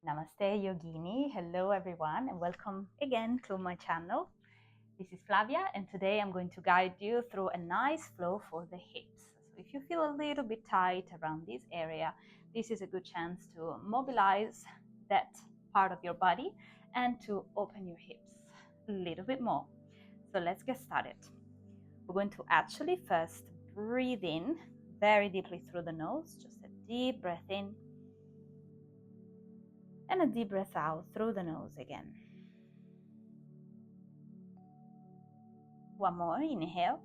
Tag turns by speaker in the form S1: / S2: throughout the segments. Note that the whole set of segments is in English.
S1: Namaste Yogini. Hello everyone and welcome again to my channel. This is Flavia and today I'm going to guide you through a nice flow for the hips. So if you feel a little bit tight around this area, this is a good chance to mobilize that part of your body and to open your hips a little bit more. So let's get started. We're going to actually first breathe in very deeply through the nose, just a deep breath in. And a deep breath out through the nose again. One more, inhale.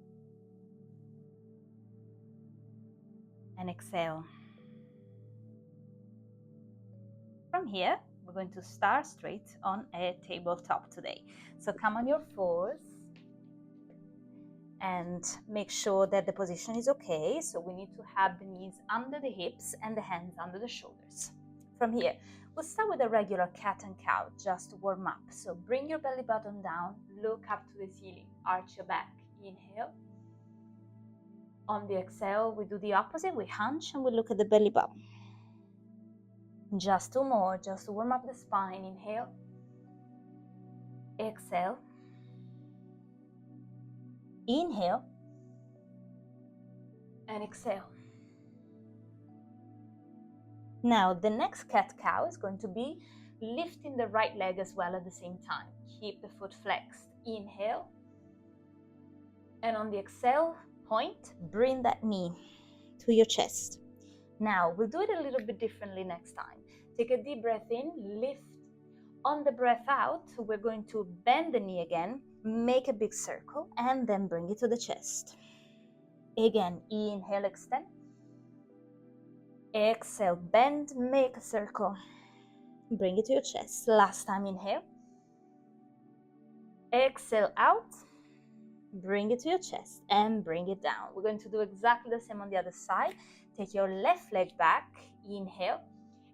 S1: And exhale. From here, we're going to start straight on a tabletop today. So come on your fours and make sure that the position is okay. So we need to have the knees under the hips and the hands under the shoulders. From here, we'll start with a regular cat and cow, just to warm up. So bring your belly button down, look up to the ceiling, arch your back, inhale. On the exhale, we do the opposite, we hunch and we look at the belly button. Just two more, just to warm up the spine, inhale. Exhale. Inhale. And exhale. Now, the next cat-cow is going to be lifting the right leg as well at the same time. Keep the foot flexed. Inhale. And on the exhale point, bring that knee to your chest. Now, we'll do it a little bit differently next time. Take a deep breath in, lift. On the breath out, we're going to bend the knee again, make a big circle, and then bring it to the chest. Again, inhale, extend. Exhale, bend, make a circle. Bring it to your chest. Last time, inhale. Exhale out. Bring it to your chest and bring it down. We're going to do exactly the same on the other side. Take your left leg back. Inhale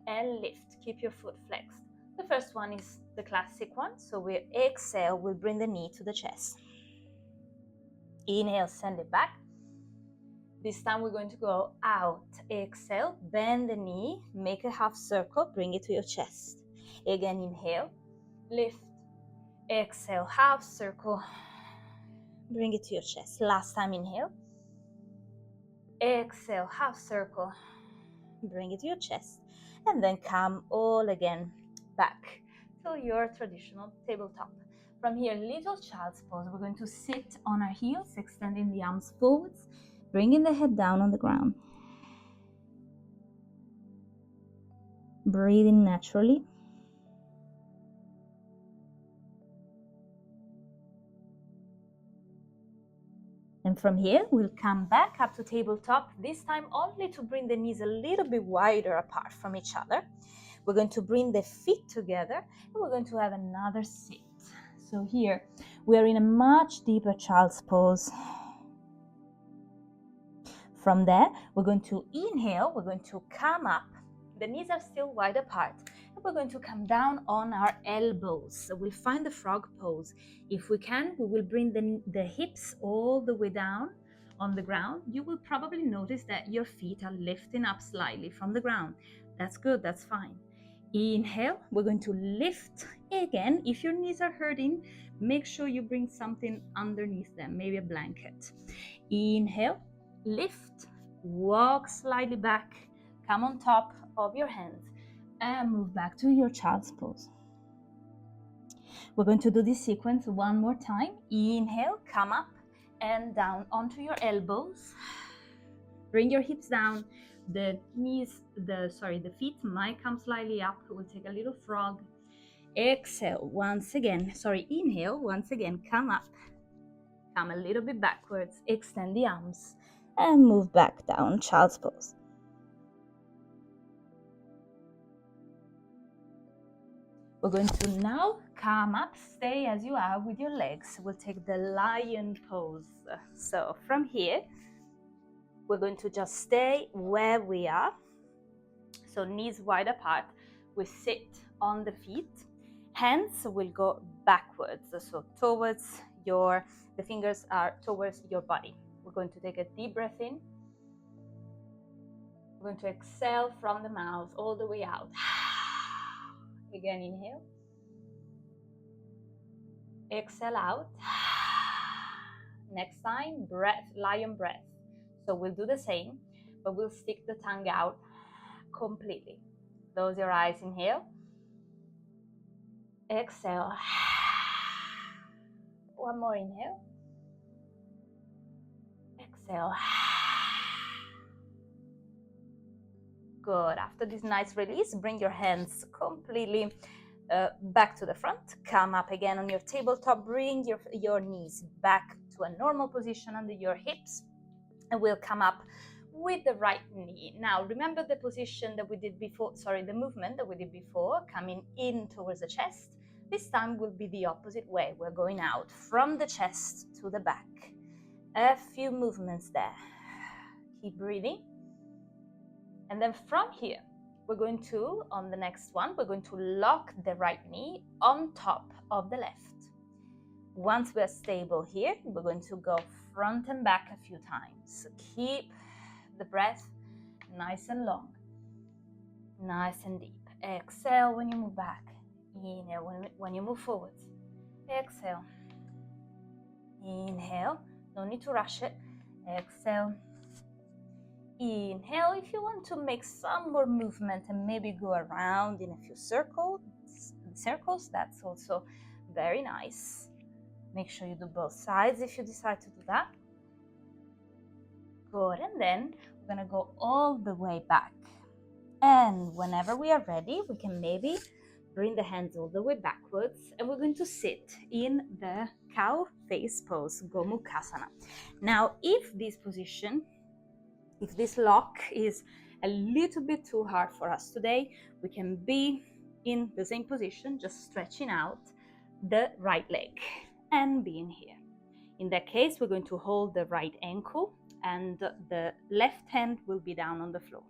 S1: and lift. Keep your foot flexed. The first one is the classic one. So we exhale, we'll bring the knee to the chest. Inhale, send it back. This time we're going to go out. Exhale, bend the knee, make a half circle, bring it to your chest. Again, inhale, lift. Exhale, half circle, bring it to your chest. Last time, inhale. Exhale, half circle, bring it to your chest. And then come all again back to your traditional tabletop. From here, little child's pose. We're going to sit on our heels, extending the arms forwards, bringing the head down on the ground. Breathing naturally. And from here, we'll come back up to tabletop, this time only to bring the knees a little bit wider apart from each other. We're going to bring the feet together and we're going to have another sit. So here, we are in a much deeper child's pose. From there, we're going to inhale, we're going to come up. The knees are still wide apart. And we're going to come down on our elbows. So we'll find the frog pose. If we can, we will bring the hips all the way down on the ground. You will probably notice that your feet are lifting up slightly from the ground. That's good, that's fine. Inhale, we're going to lift again. If your knees are hurting, make sure you bring something underneath them, maybe a blanket. Inhale, lift, walk slightly back, come on top of your hands and move back to your child's pose. We're going to do this sequence one more time. Inhale, come up and down onto your elbows. Bring your hips down. The feet might come slightly up. We'll take a little frog. Exhale inhale once again, come up. Come a little bit backwards, extend the arms and move back down, child's pose. We're going to now come up, stay as you are with your legs. We'll take the lion pose. So from here, we're going to just stay where we are. So knees wide apart. We sit on the feet. Hands will go backwards. So the fingers are towards your body. We're going to take a deep breath in. We're going to exhale from the mouth all the way out. again, inhale. Exhale out. Next time, breath, lion breath. So we'll do the same, but we'll stick the tongue out completely. Close your eyes, inhale. Exhale. One more inhale. Exhale. Good. After this nice release, bring your hands completely back to the front. Come up again on your tabletop. Bring your knees back to a normal position under your hips. And we'll come up with the right knee. Now, remember the position that we did before, the movement that we did before, coming in towards the chest. This time will be the opposite way. We're going out from the chest to the back. A few movements there. Keep breathing. And then from here, we're going to, on the next one, we're going to lock the right knee on top of the left. Once we're stable here, we're going to go front and back a few times. So keep the breath nice and long, nice and deep. Exhale when you move back. Inhale when you move forward. Exhale. Inhale. No need to rush it. Exhale. Inhale. If you want to make some more movement and maybe go around in a few circles, that's also very nice. Make sure you do both sides if you decide to do that. Good. And then we're going to go all the way back. And whenever we are ready, we can maybe bring the hands all the way backwards. And we're going to sit in the cow face pose, Gomukhasana. Now, if this lock is a little bit too hard for us today, we can be in the same position, just stretching out the right leg and being here. In that case, we're going to hold the right ankle and the left hand will be down on the floor.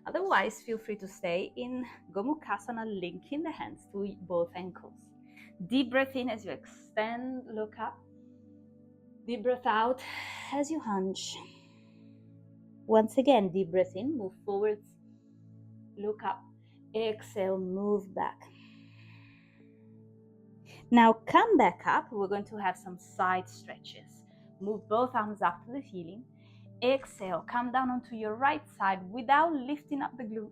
S1: Otherwise, feel free to stay in Gomukhasana, linking the hands to both ankles. Deep breath in as you extend, look up. Deep breath out as you hunch. Once again, deep breath in, move forwards, look up. Exhale, move back. Now come back up. We're going to have some side stretches. Move both arms up to the ceiling. Exhale, come down onto your right side without lifting up the glutes.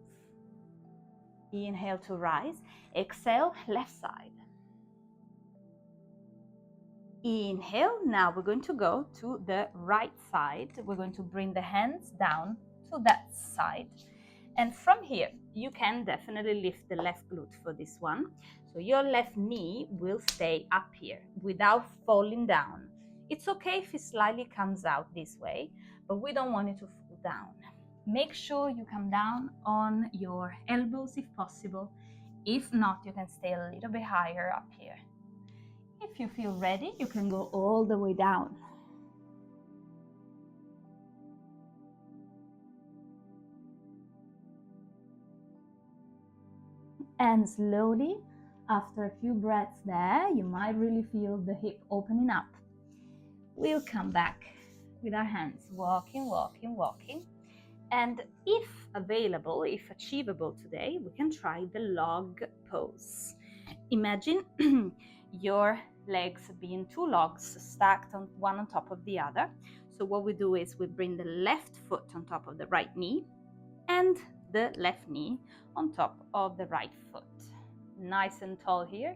S1: Inhale to rise. Exhale, left side. Inhale. Now we're going to go to the right side. We're going to bring the hands down to that side. And from here, you can definitely lift the left glute for this one. So your left knee will stay up here without falling down. It's okay if it slightly comes out this way, but we don't want it to fall down. Make sure you come down on your elbows if possible. If not, you can stay a little bit higher up here. If you feel ready, you can go all the way down. And slowly, after a few breaths there, you might really feel the hip opening up. We'll come back with our hands, walking, walking, walking. And if available, if achievable today, we can try the log pose. Imagine your legs being two logs stacked on one on top of the other. So what we do is we bring the left foot on top of the right knee and the left knee on top of the right foot. Nice and tall here.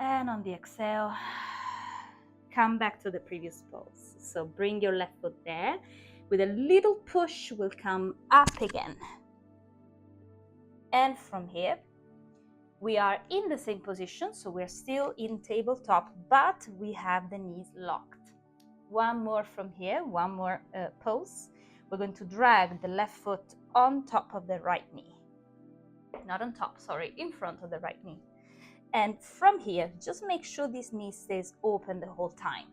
S1: And on the exhale, come back to the previous pose. So bring your left foot there. With a little push, we'll come up again. And from here, we are in the same position. So we're still in tabletop, but we have the knees locked. One more from here, one more pose. We're going to drag the left foot on top of the right knee. Not on top, sorry, in front of the right knee. And from here, just make sure this knee stays open the whole time.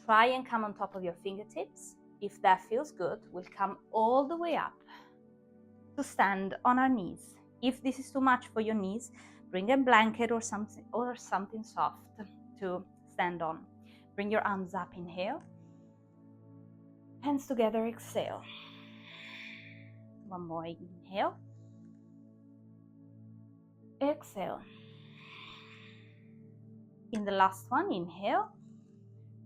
S1: Try and come on top of your fingertips. If that feels good, we'll come all the way up to stand on our knees. If this is too much for your knees, bring a blanket or something soft to stand on. Bring your arms up, inhale. Hands together, exhale. One more, inhale. exhale. In the last one, inhale.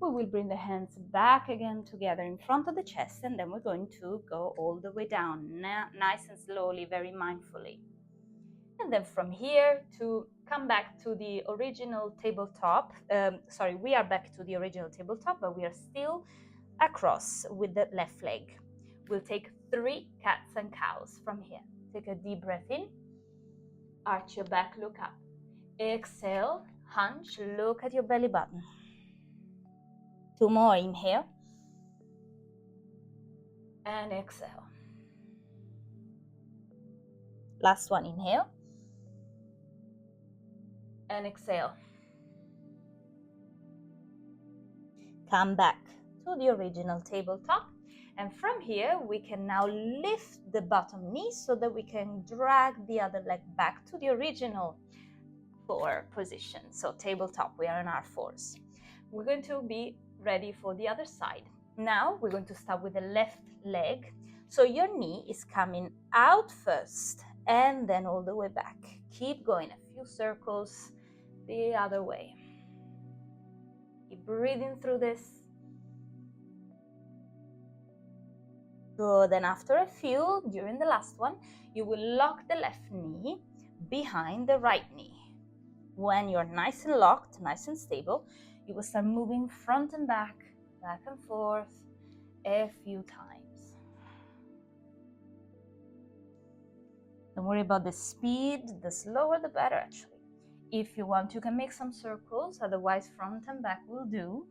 S1: We will bring the hands back again together in front of the chest, and then we're going to go all the way down, nice and slowly, very mindfully. And then from here to come back to the original tabletop. We are back to the original tabletop, but we are still across with the left leg. We'll take 3 cats and cows from here. Take a deep breath in, arch your back, look up. Exhale, hunch, look at your belly button. 2 more, inhale. And exhale. Last one, inhale. And exhale. Come back to the original tabletop. And from here, we can now lift the bottom knee so that we can drag the other leg back to the original 4 position. So tabletop, we are on our 4s. We're going to be ready for the other side. Now we're going to start with the left leg. So your knee is coming out first and then all the way back. Keep going a few circles the other way. Keep breathing through this. Good, and after a few, during the last one, you will lock the left knee behind the right knee. When you're nice and locked, nice and stable, you will start moving front and back and forth a few times. Don't worry about the speed, the slower the better actually. If you want, you can make some circles, otherwise front and back will do.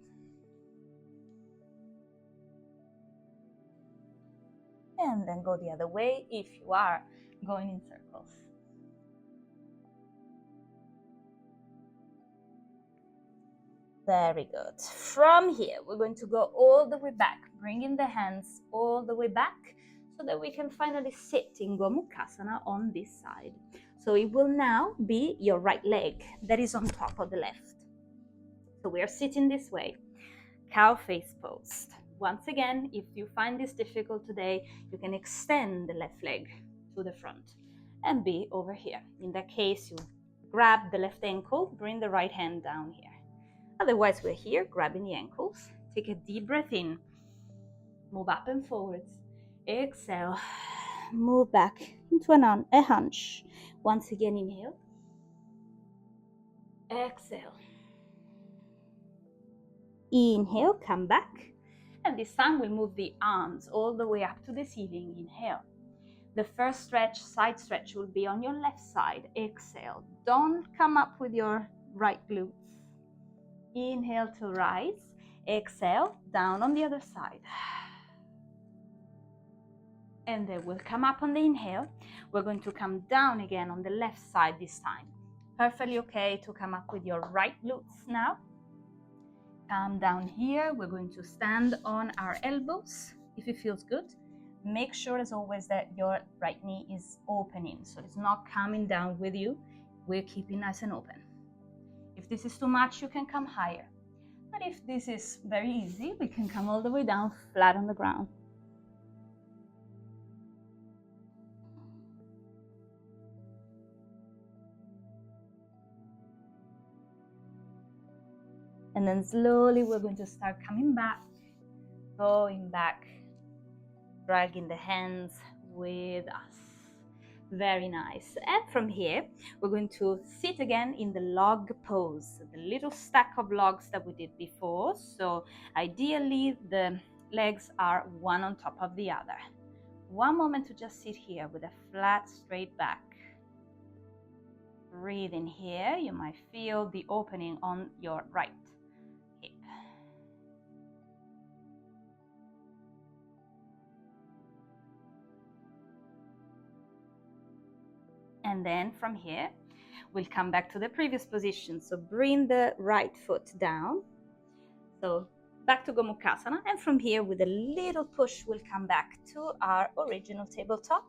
S1: And then go the other way if you are going in circles. Very good. From here, we're going to go all the way back, bringing the hands all the way back so that we can finally sit in Gomukhasana on this side. So it will now be your right leg that is on top of the left. So we are sitting this way, cow face pose. Once again, if you find this difficult today, you can extend the left leg to the front and be over here. In that case, you grab the left ankle, bring the right hand down here. Otherwise, we're here grabbing the ankles. Take a deep breath in, move up and forwards. Exhale, move back into a hunch. Once again, inhale. Exhale. Inhale, come back. And this time we'll move the arms all the way up to the ceiling. Inhale. The first stretch, side stretch, will be on your left side. Exhale. Don't come up with your right glutes. Inhale to rise. Exhale, down on the other side. And then we'll come up on the inhale. We're going to come down again on the left side this time. Perfectly okay to come up with your right glutes now. Come down here. We're going to stand on our elbows if it feels good. Make sure as always that your right knee is opening, so it's not coming down with you. We're keeping nice and open. If this is too much, you can come higher. But if this is very easy, we can come all the way down flat on the ground. And then slowly we're going to start coming back, going back, dragging the hands with us. Very nice. And from here, we're going to sit again in the log pose, the little stack of logs that we did before. So ideally, the legs are one on top of the other. One moment to just sit here with a flat, straight back. Breathe in here. You might feel the opening on your right hip. And then from here, we'll come back to the previous position. So bring the right foot down. So back to Gomukhasana. And from here, with a little push, we'll come back to our original tabletop.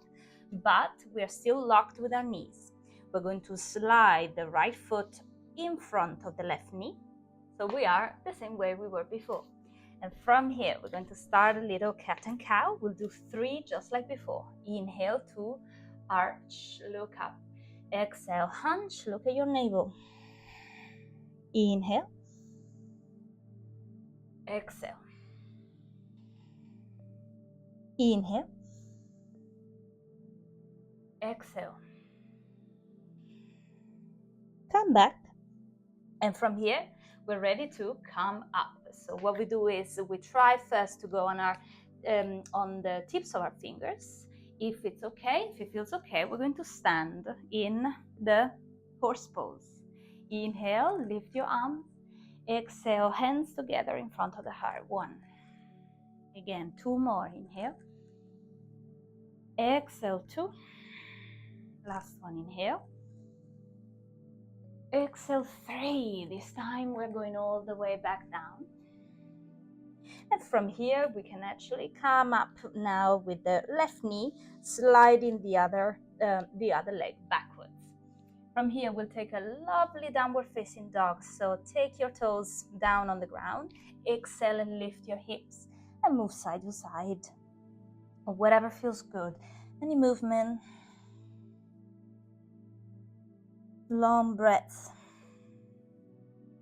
S1: But we're still locked with our knees. We're going to slide the right foot in front of the left knee. So we are the same way we were before. And from here, we're going to start a little cat and cow. We'll do 3 just like before. Inhale to arch, look up. Exhale, hunch, look at your navel. Inhale. Exhale. Inhale. Exhale. Come back. And from here, we're ready to come up. So what we do is we try first to go on our on the tips of our fingers. If it's okay, if it feels okay, we're going to stand in the horse pose. Inhale, lift your arms. Exhale, hands together in front of the heart. 1. Again, 2 more. Inhale. Exhale, 2. Last one, inhale. Exhale, 3. This time we're going all the way back down. And from here, we can actually come up now with the left knee, sliding the other leg backwards. From here, we'll take a lovely downward facing dog. So take your toes down on the ground, exhale and lift your hips and move side to side, or whatever feels good. Any movement, long breaths.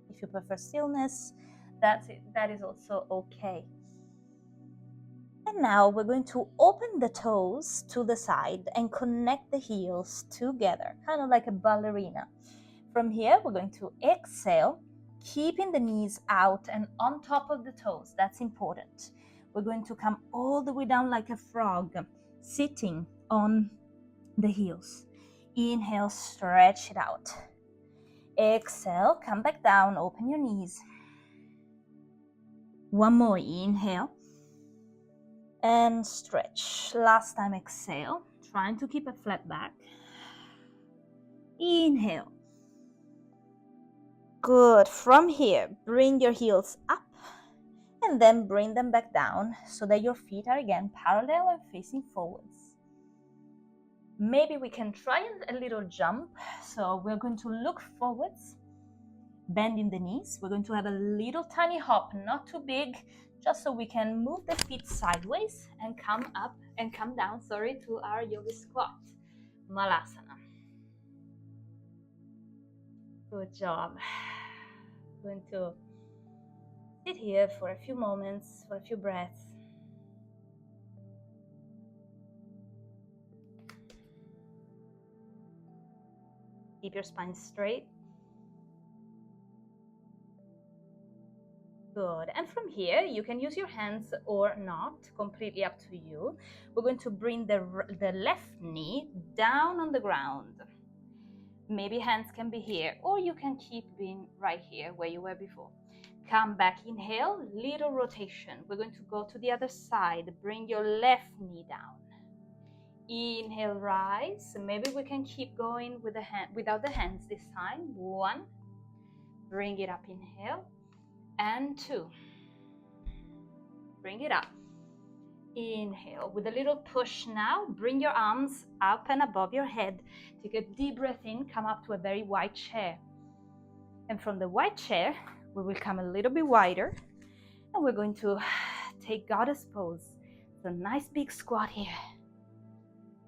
S1: If you prefer stillness, that's it. That is also okay. And now we're going to open the toes to the side and connect the heels together, kind of like a ballerina. From here, we're going to exhale, keeping the knees out and on top of the toes. That's important. We're going to come all the way down like a frog, sitting on the heels. Inhale, stretch it out. Exhale, come back down, open your knees. 1 more, inhale. And stretch. Last time, exhale, trying to keep a flat back. Inhale. Good. From here, bring your heels up and then bring them back down so that your feet are again parallel and facing forwards. Maybe we can try a little jump. So we're going to look forwards, bending the knees. We're going to have a little tiny hop, not too big, just so we can move the feet sideways and come up and come down, to our yoga squat, Malasana. Good job. Going to sit here for a few moments, for a few breaths. Keep your spine straight. Good. And from here, you can use your hands or not, completely up to you. We're going to bring the left knee down on the ground. Maybe hands can be here, or you can keep being right here where you were before. Come back, inhale, little rotation. We're going to go to the other side. Bring your left knee down. Inhale, rise. Maybe we can keep going with the hand, without the hands this time. 1. Bring it up, inhale. And 2. Bring it up. Inhale. With a little push now, bring your arms up and above your head. Take a deep breath in, come up to a very wide chair. And from the wide chair, we will come a little bit wider. And we're going to take goddess pose. So nice big squat here.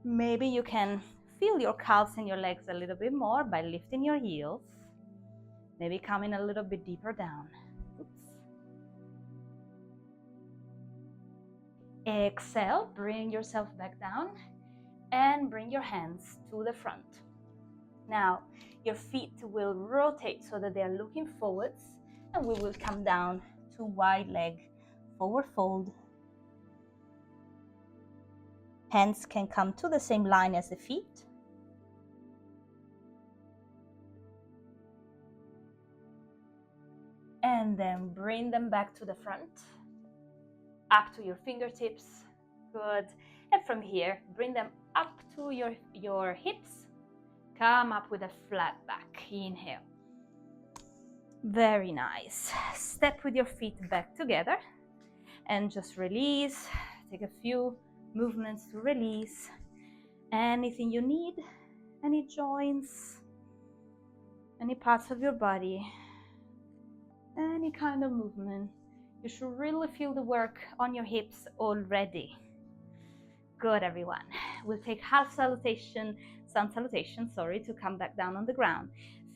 S1: Maybe you can feel your calves and your legs a little bit more by lifting your heels. Maybe coming a little bit deeper down. Exhale, bring yourself back down and bring your hands to the front. Now, your feet will rotate so that they are looking forwards, and we will come down to wide leg, forward fold. Hands can come to the same line as the feet. And then bring them back to the front. Up to your fingertips. Good. And from here, bring them up to your hips. Come up with a flat back. Inhale. Very nice. Step with your feet back together and just release. Take a few movements to release. Anything you need, any joints, any parts of your body, any kind of movement. You should really feel the work on your hips already. Good, everyone. We'll take half salutation, sun salutation, sorry, to come back down on the ground.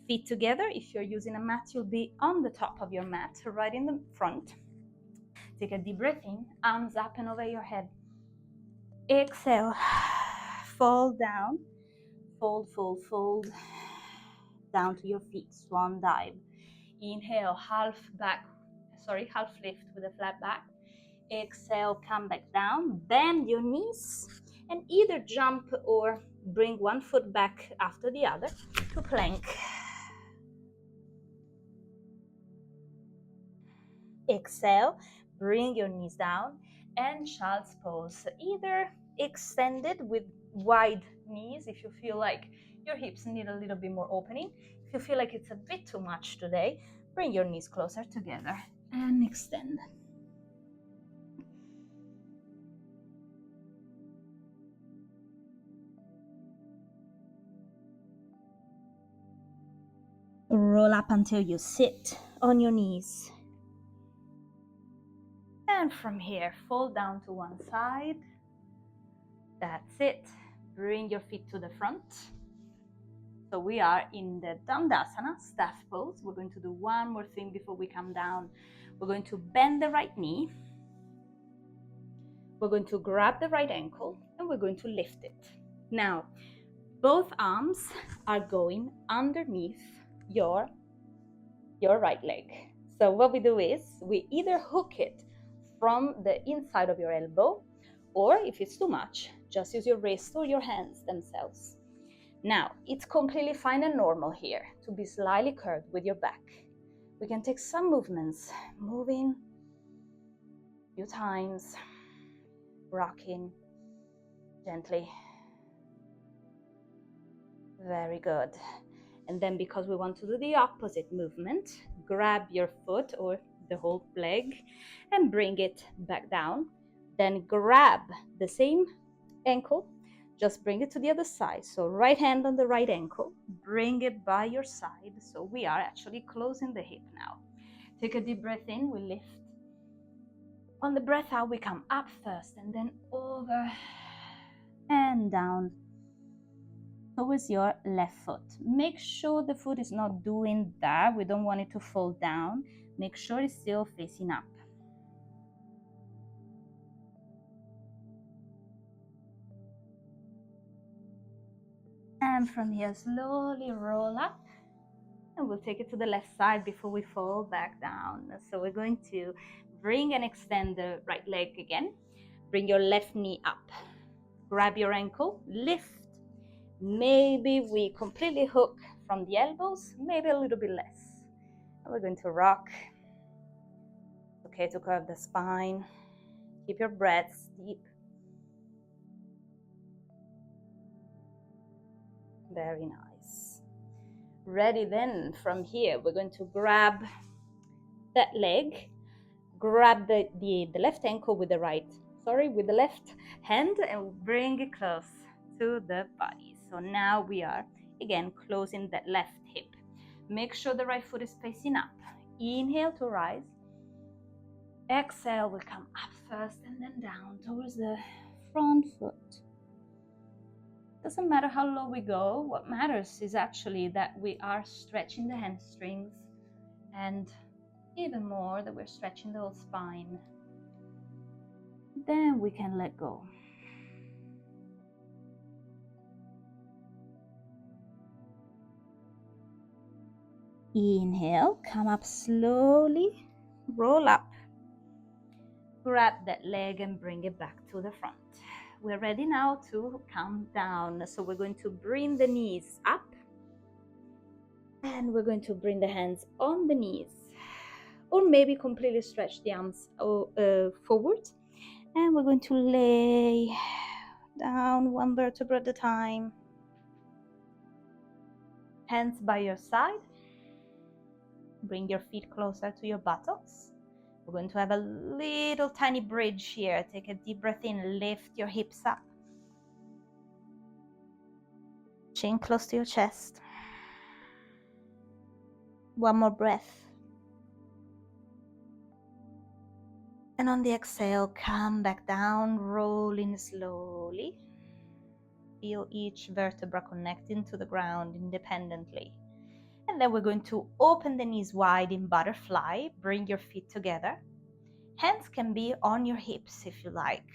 S1: Feet together. If you're using a mat, you'll be on the top of your mat, right in the front. Take a deep breath in, arms up and over your head. Exhale, fall down, fold, fold, fold, down to your feet, swan dive. Inhale, half lift with a flat back. Exhale, come back down, bend your knees, and either jump or bring one foot back after the other to plank. Exhale, bring your knees down, and child's pose. Either extended with wide knees if you feel like your hips need a little bit more opening. If you feel like it's a bit too much today, bring your knees closer together and extend. Roll up until you sit on your knees. And from here, fold down to one side. That's it. Bring your feet to the front. So we are in the Dandasana, staff pose. We're going to do one more thing before we come down. We're going to bend the right knee. We're going to grab the right ankle and we're going to lift it. Now, both arms are going underneath your right leg. So what we do is we either hook it from the inside of your elbow, or if it's too much, just use your wrist or your hands themselves. Now, it's completely fine and normal here to be slightly curved with your back. We can take some movements, moving a few times, rocking gently. Very good. And then because we want to do the opposite movement, grab your foot or the whole leg and bring it back down. Then grab the same ankle, just bring it to the other side. So right hand on the right ankle, bring it by your side. So we are actually closing the hip now. Take a deep breath in, we lift. On the breath out, we come up first and then over and down towards your left foot. Make sure the foot is not doing that. We don't want it to fall down. Make sure it's still facing up. And from here, slowly roll up. And we'll take it to the left side before we fall back down. So we're going to bring and extend the right leg again. Bring your left knee up. Grab your ankle, lift. Maybe we completely hook from the elbows, maybe a little bit less. And we're going to rock. Okay, to curve the spine. Keep your breaths deep. Very nice. Ready then, from here, we're going to grab that leg, grab the left ankle with the left hand and bring it close to the body. So now we are, again, closing that left hip. Make sure the right foot is facing up. Inhale to rise. Exhale, we'll come up first and then down towards the front foot. Doesn't matter how low we go. What matters is actually that we are stretching the hamstrings and even more that we're stretching the whole spine. Then we can let go. Inhale, come up slowly, roll up. Grab that leg and bring it back to the front. We're ready now to come down. So we're going to bring the knees up and we're going to bring the hands on the knees, or maybe completely stretch the arms forward. And we're going to lay down one vertebra at a time. Hands by your side. Bring your feet closer to your buttocks. We're going to have a little tiny bridge here. Take a deep breath in, lift your hips up. Chin close to your chest. One more breath. And on the exhale, come back down, rolling slowly. Feel each vertebra connecting to the ground independently. And then we're going to open the knees wide in butterfly. Bring your feet together. Hands can be on your hips if you like.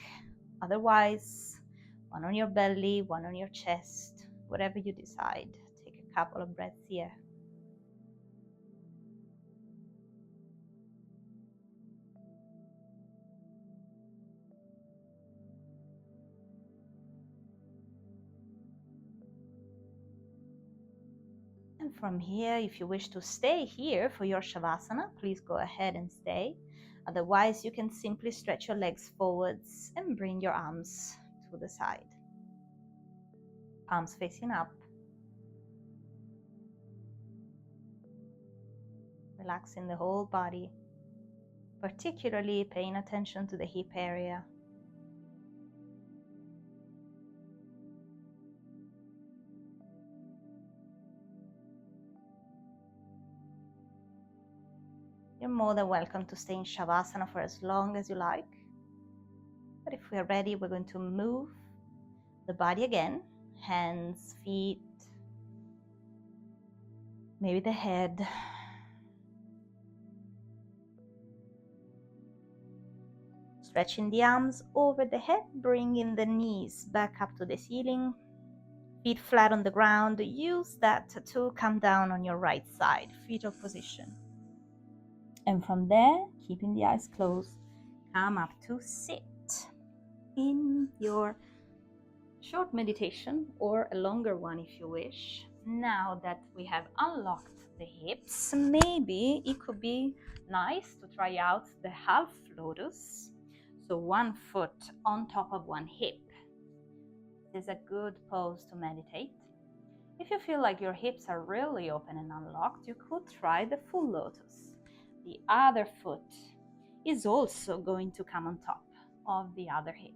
S1: Otherwise, one on your belly, one on your chest, whatever you decide. Take a couple of breaths here. And from here, if you wish to stay here for your Shavasana, please go ahead and stay. Otherwise, you can simply stretch your legs forwards and bring your arms to the side. Palms facing up. Relaxing the whole body, particularly paying attention to the hip area. You're more than welcome to stay in Shavasana for as long as you like. But if we're ready, we're going to move the body again. Hands, feet, maybe the head. Stretching the arms over the head, bringing the knees back up to the ceiling. Feet flat on the ground. Use that to come down on your right side, fetal position. And from there, keeping the eyes closed, come up to sit in your short meditation, or a longer one if you wish. Now that we have unlocked the hips, maybe it could be nice to try out the half lotus. So one foot on top of one hip. This is a good pose to meditate. If you feel like your hips are really open and unlocked, you could try the full lotus. The other foot is also going to come on top of the other hip.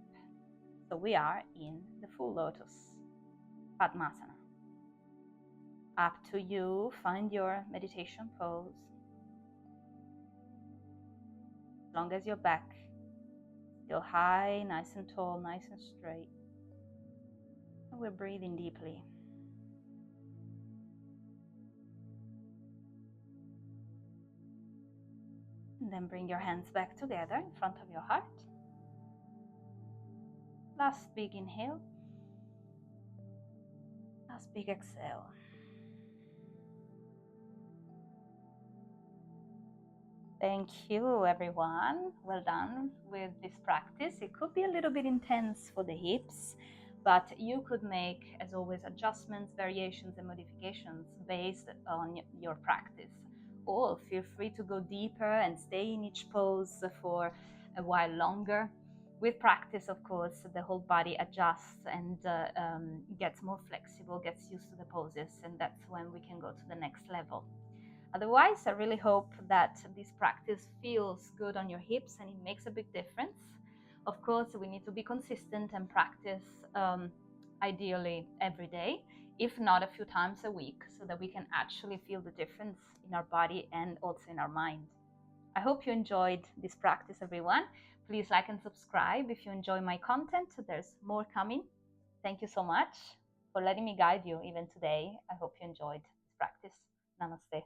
S1: So we are in the full lotus, Padmasana. Up to you, find your meditation pose. As long as your back still high, nice and tall, nice and straight. And we're breathing deeply. And then bring your hands back together in front of your heart. Last big inhale. Last big exhale. Thank you, everyone. Well done with this practice. It could be a little bit intense for the hips, but you could make, as always, adjustments, variations, and modifications based on your practice. Or feel free to go deeper and stay in each pose for a while longer. With practice, of course, the whole body adjusts and gets more flexible, gets used to the poses, and that's when we can go to the next level. Otherwise, I really hope that this practice feels good on your hips and it makes a big difference. Of course, we need to be consistent and practice ideally every day, if not a few times a week, so that we can actually feel the difference in our body and also in our mind. I hope you enjoyed this practice, everyone. Please like and subscribe if you enjoy my content. There's more coming. Thank you so much for letting me guide you even today. I hope you enjoyed this practice. Namaste.